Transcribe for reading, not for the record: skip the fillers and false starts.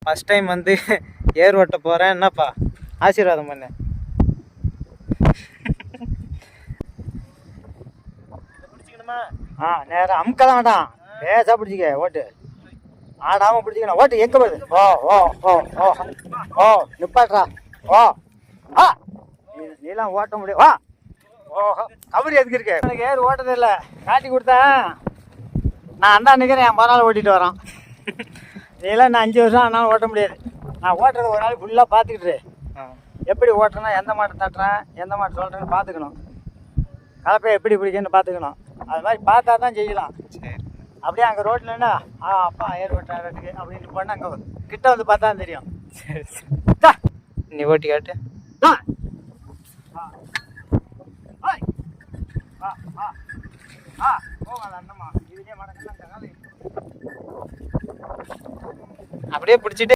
First time வந்து ஏர் ஓட்ட போகிறேன். என்னப்பா ஆசீர்வாதம் பண்ணு. பிடிச்சிக்கணுமா? நேரம் அமுக்கலாம் வேண்டாம், பேசா பிடிச்சிக்க. ஓட்டு ஆடாமல் பிடிச்சிக்கணும். ஓட்டு எங்கே போகுது? ஓ ஓ ஓ ஓ ஓ நிப்பாட்றா. ஓ ஆ நீலாம் ஓட்ட முடியும். வா. ஓஹோ கபடி எதுக்கு இருக்கு? எனக்கு ஏர் ஓட்டது இல்லை, காட்டி கொடுத்தேன். நான் அண்ணா நிற்கிறேன், என் மறுநாள் ஓட்டிகிட்டு வரோன். நீலாம் நான் 5 வருஷம் ஆனாலும் ஓட்ட முடியாது. நான் ஓட்டுறது ஒரு நாள் ஃபுல்லாக பார்த்துக்கிட்டு எப்படி ஓட்டுறேன்னா எந்த மாட்டை தட்டுறேன், எந்த மாட்டை சொல்கிறேன்னு பார்த்துக்கணும். கலப்பையை எப்படி பிடிக்குன்னு பார்த்துக்கணும். அது மாதிரி பார்த்தா தான் செய்யலாம். அப்படியே அங்கே ரோட்லன்னா அப்பா ஏர் ஓட்டுறாருக்கு அப்படின்னு போனால் அங்கே கிட்ட வந்து பார்த்தா தான் தெரியும். சரி நீ ஓட்டி காட்டு. அப்படியே பிடிச்சிட்டு